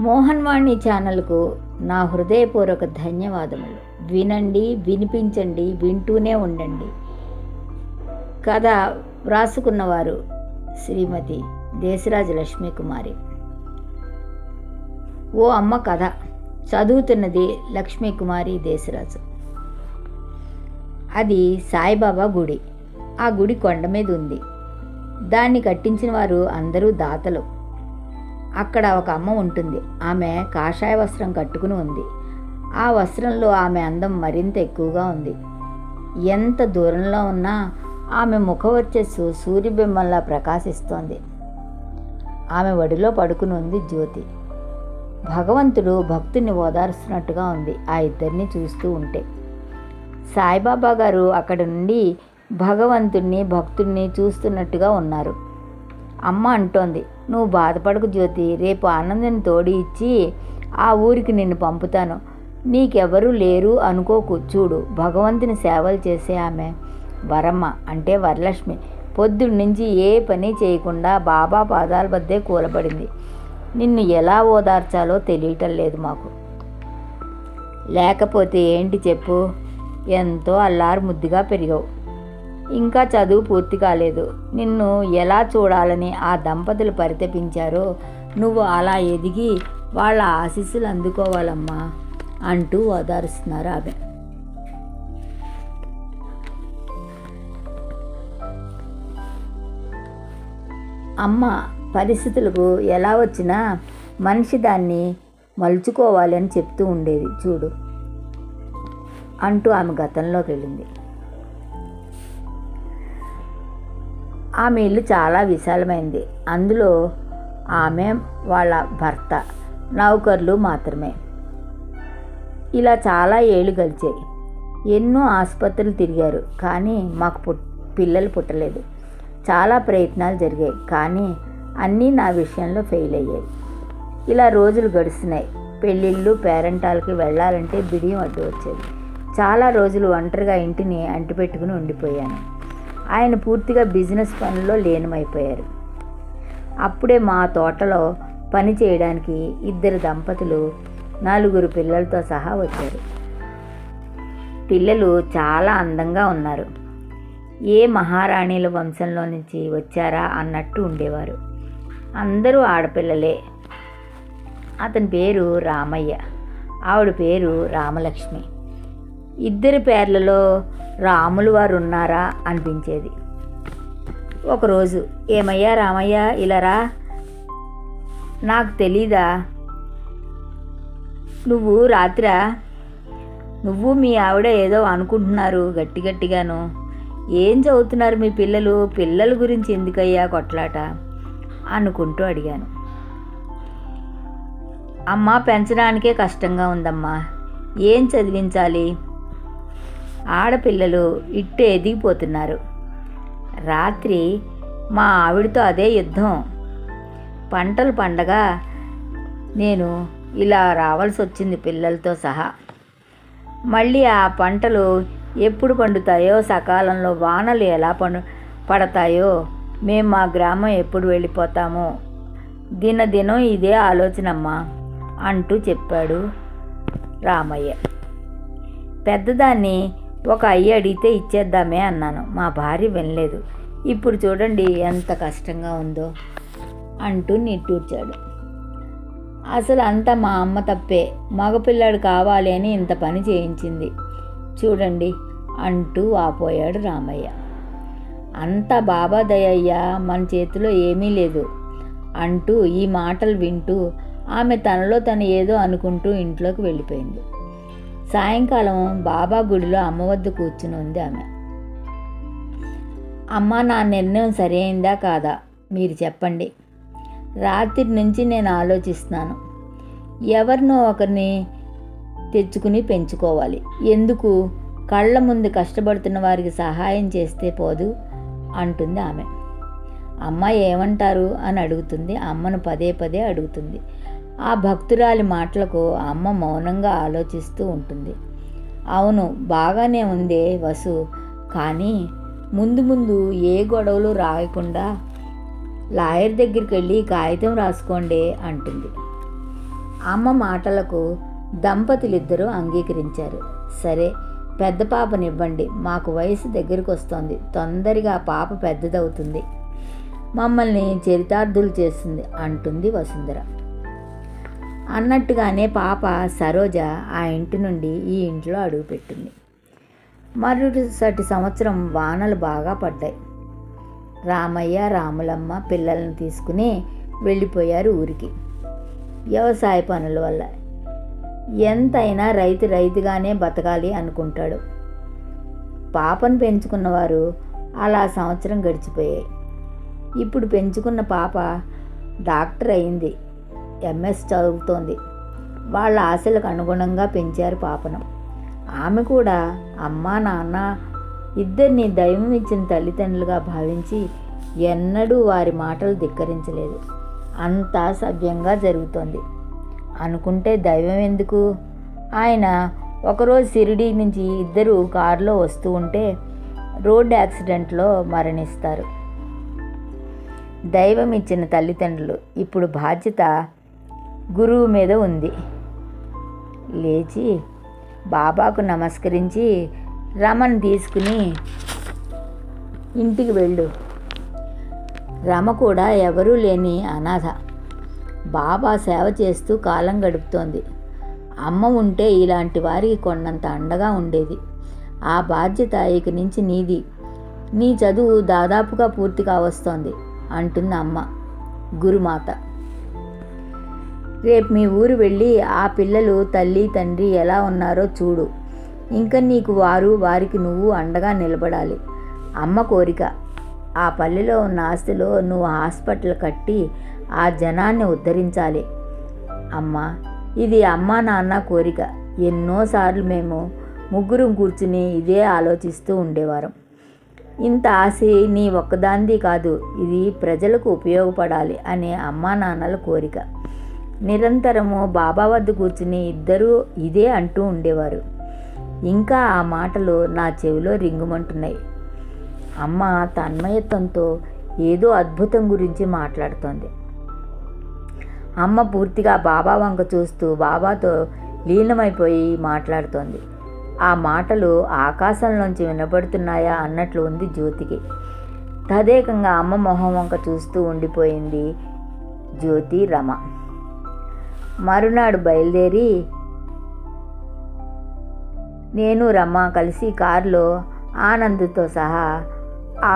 మోహన్వాణి ఛానల్కు నా హృదయపూర్వక ధన్యవాదములు. వినండి, వినిపించండి, వింటూనే ఉండండి. కథ వ్రాసుకున్నవారు శ్రీమతి దేశరాజు లక్ష్మీకుమారి. ఓ అమ్మ కథ చదువుతున్నది లక్ష్మీకుమారి దేశరాజు. అది సాయిబాబా గుడి. ఆ గుడి కొండ మీద ఉంది. దాన్ని కట్టించిన వారు అందరూ దాతలు. అక్కడ ఒక అమ్మ ఉంటుంది. ఆమె కాషాయ వస్త్రం కట్టుకుని ఉంది. ఆ వస్త్రంలో ఆమె అందం మరింత ఎక్కువగా ఉంది. ఎంత దూరంలో ఉన్నా ఆమె ముఖవర్చస్సు సూర్యబింబంలా ప్రకాశిస్తోంది. ఆమె ఒడిలో పడుకుని ఉంది జ్యోతి. భగవంతుడు భక్తుని ఓదారుస్తున్నట్టుగా ఉంది ఆ ఇద్దరిని చూస్తూ ఉంటే. సాయిబాబా గారు అక్కడి నుండి భగవంతుణ్ణి భక్తుడిని చూస్తున్నట్టుగా ఉన్నారు. అమ్మ అంటోంది, నువ్వు బాధపడకు జ్యోతి, రేపు ఆనందని తోడి ఇచ్చి ఆ ఊరికి నిన్ను పంపుతాను. నీకెవరూ లేరు అనుకోకు. చూడు, భగవంతుని సేవలు చేసే ఆమె వరమ్మ అంటే వరలక్ష్మి పొద్దున్నుంచి ఏ పని చేయకుండా బాబా పాదాల వద్దే కూలబడింది. నిన్ను ఎలా ఓదార్చాలో తెలియటం లేదు మాకు. లేకపోతే ఏంటి చెప్పు, ఎంతో అల్లారు ముద్దుగా పెరిగావు. ఇంకా చదువు పూర్తి కాలేదు. నిన్ను ఎలా చూడాలని ఆ దంపతులు పరితపించారో నువ్వు అలా ఎదిగి వాళ్ళ ఆశీస్సులు అందుకోవాలమ్మా అంటూ ఓదారుస్తున్నారు ఆమె. అమ్మ పరిస్థితులకు ఎలా వచ్చినా మనిషి దాన్ని మలుచుకోవాలి అని చెప్తూ ఉండేది చూడు అంటూ ఆమె గతంలోకి వెళ్ళింది. ఆమె ఇల్లు చాలా విశాలమైంది. అందులో ఆమె, వాళ్ళ భర్త, నౌకర్లు మాత్రమే. ఇలా చాలా ఏళ్ళు గడిచాయి. ఎన్నో ఆసుపత్రులు తిరిగారు, కానీ మాకు పిల్లలు పుట్టలేదు. చాలా ప్రయత్నాలు జరిగాయి, కానీ అన్నీ నా విషయంలో ఫెయిల్ అయ్యాయి. ఇలా రోజులు గడుస్తున్నాయి. పెళ్ళిళ్ళు పేరెంటాలకి వెళ్ళాలంటే బిడియం అడ్డు వచ్చేది. చాలా రోజులు ఒంటరిగా ఇంటిని అంటిపెట్టుకుని ఉండిపోయాను. ఆయన పూర్తిగా బిజినెస్ పనుల్లో లీనమైపోయారు. అప్పుడే మా తోటలో పని చేయడానికి ఇద్దరు దంపతులు 4 పిల్లలతో సహా వచ్చారు. పిల్లలు చాలా అందంగా ఉన్నారు. ఏ మహారాణిల వంశంలో నుంచి వచ్చారా అన్నట్టు ఉండేవారు. అందరూ ఆడపిల్లలే. అతని పేరు రామయ్య, ఆవిడ పేరు రామలక్ష్మి. ఇద్దరి పేర్లలో రాములు వారు ఉన్నారా అనిపించేది. ఒకరోజు, ఏమయ్యా రామయ్య, ఇలా రా, నాకు తెలీదా నువ్వు రాత్రా నువ్వు మీ ఆవిడ ఏదో అనుకుంటున్నారు గట్టిగాను. ఏం చదువుతున్నారు మీ పిల్లలు? పిల్లల గురించి ఎందుకయ్యా కొట్లాట అనుకుంటూ అడిగాను. అమ్మ పెంచడానికే కష్టంగా ఉందమ్మా, ఏం చదివించాలి? ఆడపిల్లలు ఇట్టే ఎదిగిపోతున్నారు. రాత్రి మా ఆవిడతో అదే యుద్ధం. పంటలు పండగ నేను ఇలా రావాల్సి వచ్చింది పిల్లలతో సహా. మళ్ళీ ఆ పంటలు ఎప్పుడు పండుతాయో, సకాలంలో వానలు ఎలా పడతాయో, మేము మా గ్రామం ఎప్పుడు వెళ్ళిపోతామో, దినదినం ఇదే ఆలోచనమ్మా అంటూ చెప్పాడు రామయ్య. పెద్దదాన్ని ఒక అయ్యి అడిగితే ఇచ్చేద్దామే అన్నాను. మా భార్య వినలేదు. ఇప్పుడు చూడండి ఎంత కష్టంగా ఉందో అంటూ నిట్టూర్చాడు. అసలు అంతా మా అమ్మ తప్పే. మగపిల్లాడు కావాలి అని ఇంత పని చేయించింది చూడండి అంటూ ఆపోయాడు రామయ్య. అంతా బాబా దయయ్యా, మన చేతిలో ఏమీ లేదు అంటూ ఈ మాటలు వింటూ ఆమె తనలో తను ఏదో అనుకుంటూ ఇంట్లోకి వెళ్ళిపోయింది. సాయంకాలం బాబా గుడిలో అమ్మ వద్ద కూర్చుని ఉంది ఆమె. అమ్మ, నా నిర్ణయం సరైందా కాదా మీరు చెప్పండి. రాత్రి నుంచి నేను ఆలోచిస్తున్నాను. ఎవరినో ఒకరిని తెచ్చుకుని పెంచుకోవాలి. ఎందుకు? కళ్ళ ముందు కష్టపడుతున్న వారికి సహాయం చేస్తే పోదు అంటుంది ఆమె. అమ్మ ఏమంటారు అని అడుగుతుంది. అమ్మను పదే పదే అడుగుతుంది. ఆ భక్తురాలి మాటలకు అమ్మ మౌనంగా ఆలోచిస్తూ ఉంటుంది. అవును, బాగానే ఉందే వసు, కానీ ముందు ముందు ఏ గొడవలు రాయకుండా లాయర్ దగ్గరికి వెళ్ళి కాగితం రాసుకోండి అంటుంది. అమ్మ మాటలకు దంపతులిద్దరూ అంగీకరించారు. సరే, పెద్ద పాపనివ్వండి, మాకు వయసు దగ్గరికి వస్తోంది, తొందరగా పాప పెద్దదవుతుంది, మమ్మల్ని చరితార్థులు చేస్తుంది అంటుంది వసుంధర. అన్నట్టుగానే పాప సరోజ ఆ ఇంటి నుండి ఈ ఇంట్లో అడుగుపెట్టింది. మరుసటి సంవత్సరం వానలు బాగా పడ్డాయి. రామయ్య, రాములమ్మ పిల్లలను తీసుకుని వెళ్ళిపోయారు ఊరికి. వ్యవసాయ పనుల వల్ల ఎంతైనా రైతుగానే బతకాలి అనుకుంటాడు. పాపను పెంచుకున్నవారు అలా సంవత్సరం గడిచిపోయాయి. ఇప్పుడు పెంచుకున్న పాప డాక్టర్ అయింది, ఎంఎస్ చదువుతోంది. వాళ్ళ ఆశలకు అనుగుణంగా పెంచారు పాపను. ఆమె కూడా అమ్మా నాన్న ఇద్దరిని దైవం ఇచ్చిన తల్లిదండ్రులుగా భావించి ఎన్నడూ వారి మాటలు ధిక్కరించలేదు. అంతా సవ్యంగా జరుగుతోంది అనుకుంటే దైవం ఎందుకు? ఆయన ఒకరోజు షిరిడీ నుంచి ఇద్దరు కారులో వస్తూ ఉంటే రోడ్డు యాక్సిడెంట్లో మరణిస్తారు. దైవం ఇచ్చిన తల్లిదండ్రులు. ఇప్పుడు బాధ్యత గురువు మీద ఉంది. లేచి బాబాకు నమస్కరించి రమను తీసుకుని ఇంటికి వెళ్ళు. రమ కూడా ఎవరూ లేని అనాథ. బాబా సేవ చేస్తూ కాలం గడుపుతోంది. అమ్మ ఉంటే ఇలాంటి వారికి కొన్నంత అండగా ఉండేది. ఆ బాధ్యత ఇక నుంచి నీది. నీ చదువు దాదాపుగా పూర్తి కావస్తోంది అంటుంది అమ్మ గురుమాత. రేపు మీ ఊరు వెళ్ళి ఆ పిల్లలు తల్లి తండ్రి ఎలా ఉన్నారో చూడు. ఇంకా నీకు వారికి నువ్వు అండగా నిలబడాలి. అమ్మ కోరిక. ఆ పల్లెలో ఉన్న ఆస్తిలో నువ్వు హాస్పిటల్ కట్టి ఆ జనాన్ని ఉద్ధరించాలి. అమ్మ, ఇది అమ్మా నాన్న కోరిక. ఎన్నోసార్లు మేము ముగ్గురం కూర్చుని ఇదే ఆలోచిస్తూ ఉండేవారం. ఇంత ఆశ నీ ఒక్కదాంది కాదు, ఇది ప్రజలకు ఉపయోగపడాలి అనే అమ్మా నాన్నల కోరిక. నిరంతరము బాబా వద్ద కూర్చుని ఇద్దరూ ఇదే అంటూ ఉండేవారు. ఇంకా ఆ మాటలు నా చెవిలో రింగుమంటున్నాయి. అమ్మ తన్మయత్వంతో ఏదో అద్భుతం గురించి మాట్లాడుతోంది. అమ్మ పూర్తిగా బాబా వంక చూస్తూ బాబాతో లీనమైపోయి మాట్లాడుతోంది. ఆ మాటలు ఆకాశంలోంచి వినపడుతున్నాయా అన్నట్లు ఉంది జ్యోతికి. తదేకంగా అమ్మ మొహం వంక చూస్తూ ఉండిపోయింది జ్యోతి, రమ. మరునాడు బయలుదేరి నేను రమ కలిసి కారులో ఆనంద్తో సహా ఆ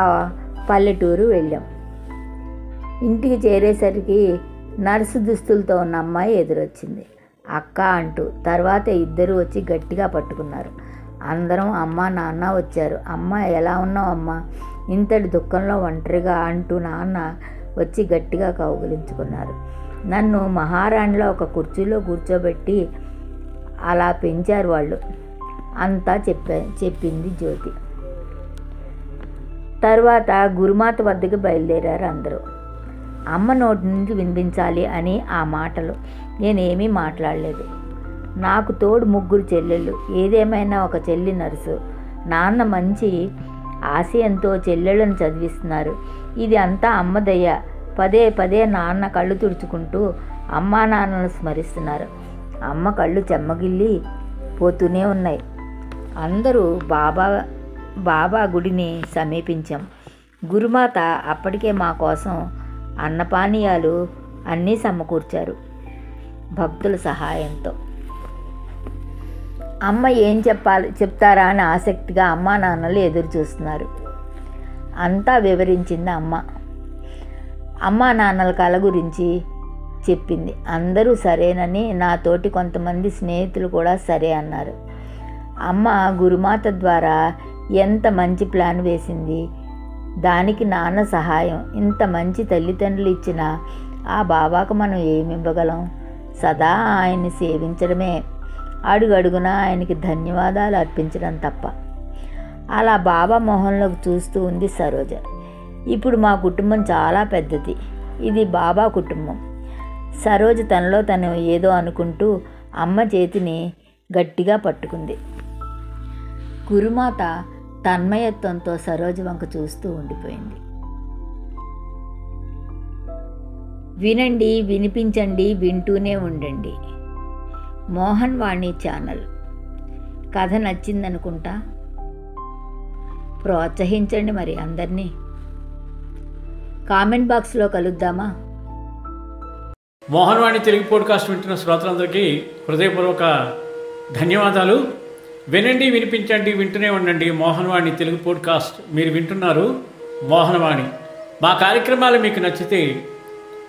పల్లెటూరు వెళ్ళాం. ఇంటికి చేరేసరికి నర్సు దుస్తులతో ఉన్న అమ్మాయి ఎదురొచ్చింది. అక్క అంటూ. తర్వాత ఇద్దరు వచ్చి గట్టిగా పట్టుకున్నారు. అందరం అమ్మ నాన్న వచ్చారు. అమ్మ ఎలా ఉన్నావు అమ్మ, ఇంతటి దుఃఖంలో ఒంటరిగా అంటూ నాన్న వచ్చి గట్టిగా కౌగిలించుకున్నారు. నన్ను మహారాణిలో ఒక కుర్చీలో కూర్చోబెట్టి అలా పెంచారు వాళ్ళు అంతా చెప్పింది జ్యోతి. తర్వాత గురుమాత వద్దకు బయలుదేరారు అందరూ. అమ్మ నోటి నుంచి వినిపించాలి అని ఆ మాటలు. నేనేమీ మాట్లాడలేదు. నాకు తోడు ముగ్గురు చెల్లెళ్ళు. ఏదేమైనా ఒక చెల్లి నర్సు. నాన్న మంచి ఆశయంతో చెల్లెళ్ళను చదివిస్తున్నారు. ఇది అంతా అమ్మ దయ. పదే పదే నాన్న కళ్ళు తుడుచుకుంటూ అమ్మా నాన్నను స్మరిస్తున్నారు. అమ్మ కళ్ళు చెమ్మగిల్లి పోతూనే ఉన్నాయి. అందరూ బాబా గుడిని సమీపించాం. గురుమాత అప్పటికే మా కోసం అన్నపానీయాలు అన్నీ సమకూర్చారు భక్తుల సహాయంతో. అమ్మ ఏం చెప్తారా అని ఆసక్తిగా అమ్మా నాన్నలు ఎదురు చూస్తున్నారు. అంతా వివరించింది అమ్మ. అమ్మా నాన్నల కళ గురించి చెప్పింది. అందరూ సరేనని, నాతోటి కొంతమంది స్నేహితులు కూడా సరే అన్నారు. అమ్మ గురుమాత ద్వారా ఎంత మంచి ప్లాన్ వేసింది. దానికి నాన్న సహాయం. ఇంత మంచి తల్లిదండ్రులు ఇచ్చిన ఆ బాబాకు మనం ఏమి ఇవ్వగలం? సదా ఆయన్ని సేవించడమే, అడుగడుగునా ఆయనకి ధన్యవాదాలు అర్పించడం తప్ప. అలా బాబా మొహంలోకి చూస్తూ ఉంది సరోజ. ఇప్పుడు మా కుటుంబం చాలా పెద్దది. ఇది బాబా కుటుంబం. సరోజ తనలో తను ఏదో అనుకుంటూ అమ్మ చేతిని గట్టిగా పట్టుకుంది. గురుమాత తన్మయత్వంతో సరోజ వంక చూస్తూ ఉండిపోయింది. వినండి, వినిపించండి, వింటూనే ఉండండి. మోహన్ వాణి ఛానల్. కథ నచ్చిందనుకుంటా. ప్రోత్సహించండి మరి అందరినీ. కామెంట్ బాక్స్లో కలుద్దామా? మోహన్ వాణి తెలుగు పోడ్కాస్ట్ వింటున్న శ్రోతలందరికీ హృదయపూర్వక ధన్యవాదాలు. వినండి, వినిపించండి, వింటూనే ఉండండి. మోహన్ వాణి తెలుగు పోడ్కాస్ట్ మీరు వింటున్నారు. మోహన్ వాణి. మా కార్యక్రమాలు మీకు నచ్చితే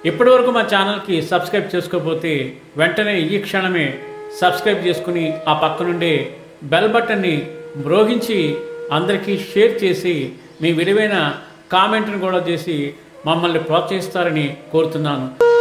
ఇప్పటివరకు మా ఛానల్కి సబ్స్క్రైబ్ చేసుకోకపోతే వెంటనే ఈ క్షణమే సబ్స్క్రైబ్ చేసుకుని ఆ పక్క నుండే బెల్ బటన్ని మ్రోగించి అందరికీ షేర్ చేసి మీ విలువైన కామెంట్ను కూడా చేసి మమ్మల్ని ప్రోత్సహిస్తారని కోరుతున్నాను.